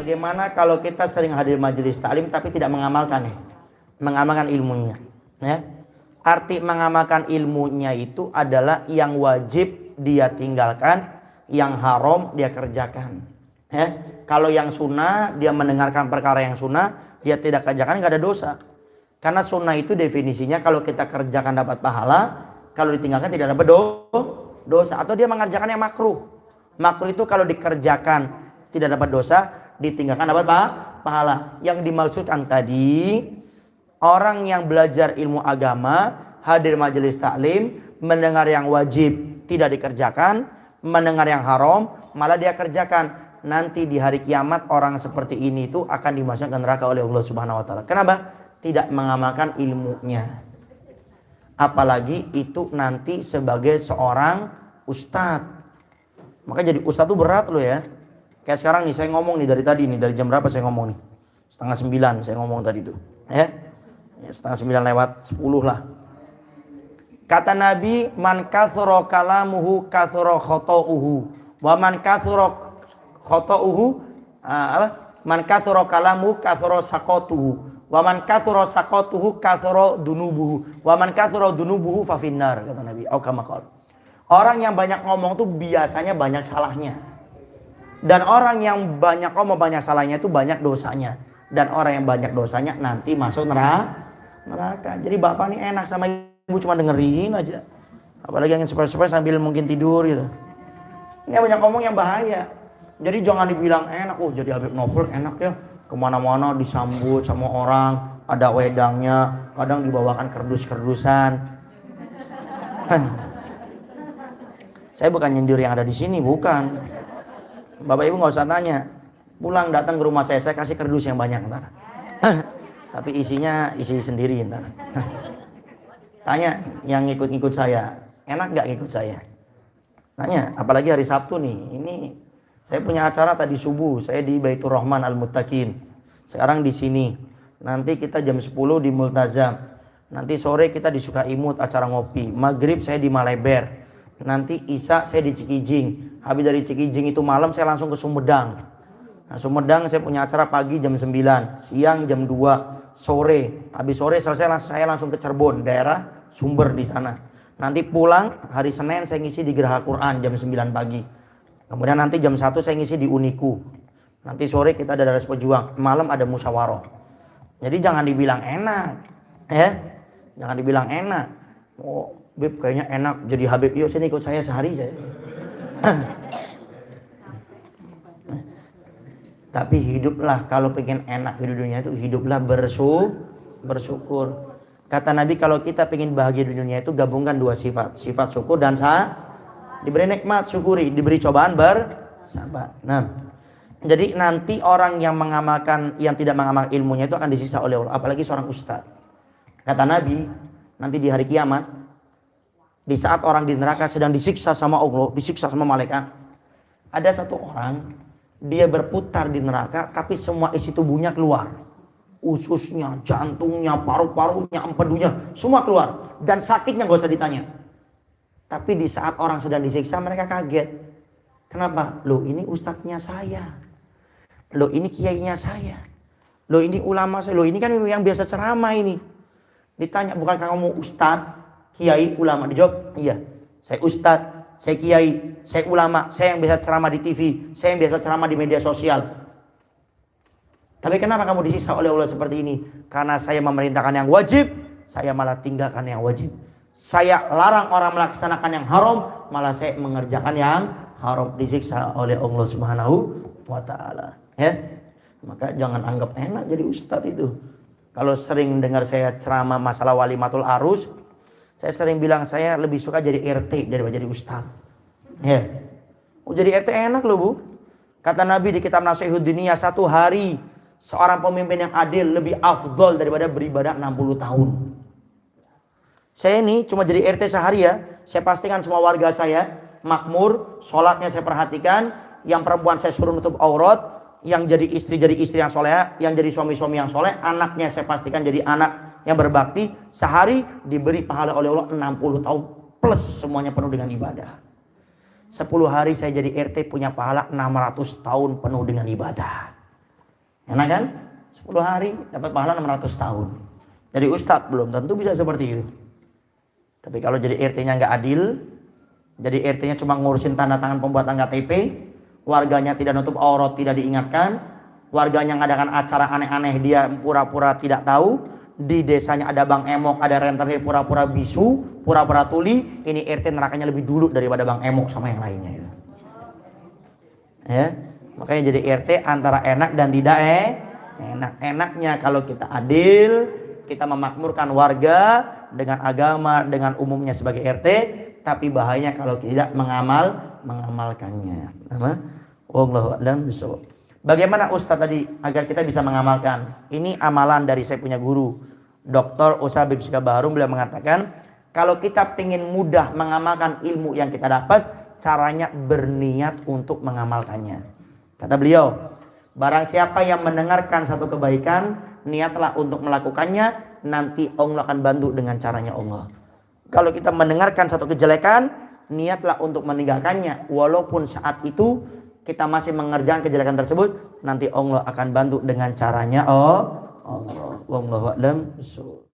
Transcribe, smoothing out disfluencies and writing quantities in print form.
Bagaimana kalau kita sering hadir majelis taklim tapi tidak mengamalkan ya? Mengamalkan ilmunya. Ya. Arti mengamalkan ilmunya itu adalah yang wajib dia tinggalkan, yang haram dia kerjakan. Ya. Kalau yang sunnah dia mendengarkan perkara yang sunnah, dia tidak kerjakan, nggak ada dosa. Karena sunnah itu definisinya kalau kita kerjakan dapat pahala, kalau ditinggalkan tidak dapat dosa. Atau dia mengerjakan yang makruh. Makruh itu kalau dikerjakan tidak dapat dosa, ditinggalkan dapat pahala. Yang dimaksudkan tadi, orang yang belajar ilmu agama, hadir majelis taklim, mendengar yang wajib tidak dikerjakan, mendengar yang haram malah dia kerjakan. Nanti di hari kiamat orang seperti ini itu akan dimasukkan ke neraka oleh Allah Subhanahu wa taala. Kenapa? Tidak mengamalkan ilmunya. Apalagi itu nanti sebagai seorang ustadz. Maka jadi ustadz itu berat loh ya. Kayak sekarang nih saya ngomong nih dari tadi nih, dari jam berapa saya ngomong nih? 8:30 saya ngomong tadi tuh. Ya 8:30 lewat 10 lah. Kata Nabi, man kathura kalamuhu kathura khata'uhu. Wa man kathura khata'uhu man kathura kalamuhu kathura saqatuhu. Wa man kathura saqatuhu kathura dunubuhu. Wa man kathura dunubuhu fa finnar, kata Nabi. Au kama qala. Orang yang banyak ngomong tuh biasanya banyak salahnya. Dan orang yang banyak ngomong banyak salahnya itu banyak dosanya. Dan orang yang banyak dosanya nanti masuk neraka. Jadi bapak nih enak sama ibu cuma dengerin aja. Apalagi yang sepele-sepele sambil mungkin tidur gitu. Ini banyak ngomong yang bahaya. Jadi jangan dibilang enak. Oh jadi Habib Novel enak ya. Kemana-mana disambut sama orang. Ada wedangnya. Kadang dibawakan kerdus-kerdusan. Saya bukan nyindir yang ada di sini, bukan. Bapak Ibu nggak usah tanya. Pulang datang ke rumah saya kasih kerdus yang banyak ntar. Tapi isinya isi sendiri ntar. Tanya yang ngikut-ngikut saya, enak nggak ngikut saya? Tanya, apalagi hari Sabtu nih. Ini saya punya acara tadi subuh, saya di Baitur Rahman Al-Muttaqin. Sekarang di sini. Nanti kita jam 10 di Multazam. Nanti sore kita di Sukaimut acara ngopi. Maghrib saya di Maleber. Nanti Isya saya di Cikijing. Habis dari Cikijing itu malam saya langsung ke Sumedang. Nah, Sumedang saya punya acara pagi jam 9, siang jam 2, sore. Habis sore selesai saya langsung ke Cirebon, daerah Sumber di sana. Nanti pulang hari Senin saya ngisi di Geraha Quran jam 9 pagi. Kemudian nanti jam 1 saya ngisi di Uniku. Nanti sore kita ada Daras Pejuang, malam ada musyawarah. Jadi jangan dibilang enak, ya. Jangan dibilang enak. Oh, Beb kayaknya enak jadi Habib. Yuk sini ikut saya sehari saya. Tapi hiduplah kalau pengen enak di dunia itu hiduplah bersyukur. Kata Nabi kalau kita pengen bahagia di dunia itu gabungkan dua sifat. Sifat syukur dan diberi nikmat syukuri, diberi cobaan bersabar. Nah, jadi nanti orang yang tidak mengamalkan ilmunya itu akan disiksa oleh Allah. Apalagi seorang ustaz. Kata Nabi nanti di hari kiamat, di saat orang di neraka sedang disiksa sama Allah, disiksa sama malaikat, ada satu orang dia berputar di neraka tapi semua isi tubuhnya keluar, ususnya, jantungnya, paru-parunya, empedunya semua keluar dan sakitnya gak usah ditanya. Tapi di saat orang sedang disiksa mereka kaget. Kenapa? Loh ini ustadznya saya, loh ini kiainya saya, loh ini ulama saya, loh ini kan yang biasa ceramah ini. Ditanya, bukan kamu ustadz, kiai, ulama? Dijawab, iya, saya ustadz, saya kiai, saya ulama, saya yang biasa ceramah di TV, saya yang biasa ceramah di media sosial. Tapi kenapa kamu disiksa oleh Allah seperti ini? Karena saya memerintahkan yang wajib, saya malah tinggalkan yang wajib. Saya larang orang melaksanakan yang haram, malah saya mengerjakan yang haram. Disiksa oleh Allah Subhanahu wa taala. Ya. Maka jangan anggap enak jadi ustadz itu. Kalau sering dengar saya ceramah masalah walimatul arus, saya sering bilang saya lebih suka jadi RT daripada jadi ustaz. Ya. Oh, jadi RT enak loh Bu. Kata Nabi di kitab Nasihud Diniyah, 1 hari seorang pemimpin yang adil lebih afdol daripada beribadah 60 tahun. Saya ini cuma jadi RT sehari ya. Saya pastikan semua warga saya makmur, sholatnya saya perhatikan. Yang perempuan saya suruh nutup aurat. Yang jadi istri yang soleh, yang jadi suami yang soleh, anaknya saya pastikan jadi anak yang berbakti. Sehari diberi pahala oleh Allah 60 tahun plus semuanya penuh dengan ibadah. 10 hari saya jadi RT punya pahala 600 tahun penuh dengan ibadah. Enak kan? 10 hari dapat pahala 600 tahun. Jadi ustadz belum tentu bisa seperti itu. Tapi kalau jadi RT-nya nggak adil, jadi RT-nya cuma ngurusin tanda tangan pembuatan KTP, warganya tidak nutup aurat, tidak diingatkan, warganya ngadakan acara aneh-aneh, dia pura-pura tidak tahu, di desanya ada Bang Emok, ada rentenir pura-pura bisu, pura-pura tuli, ini RT nerakanya lebih dulu daripada Bang Emok sama yang lainnya itu. Ya, makanya jadi RT antara enak dan tidak enak. Enaknya kalau kita adil, kita memakmurkan warga dengan agama, dengan umumnya sebagai RT, tapi bahayanya kalau tidak mengamalkannya. Wallahu a'lam bishawab. Bagaimana Ustaz tadi agar kita bisa mengamalkan? Ini amalan dari saya punya guru, Dr. Usabib Sikabaharum, beliau mengatakan, kalau kita ingin mudah mengamalkan ilmu yang kita dapat, caranya berniat untuk mengamalkannya. Kata beliau, barang siapa yang mendengarkan satu kebaikan, niatlah untuk melakukannya, nanti Allah akan bantu dengan caranya Allah. Kalau kita mendengarkan satu kejelekan, niatlah untuk meninggalkannya, walaupun saat itu kita masih mengerjakan kejelekan tersebut, nanti Allah akan bantu dengan caranya Allah. Wallahu a'lam bishawab.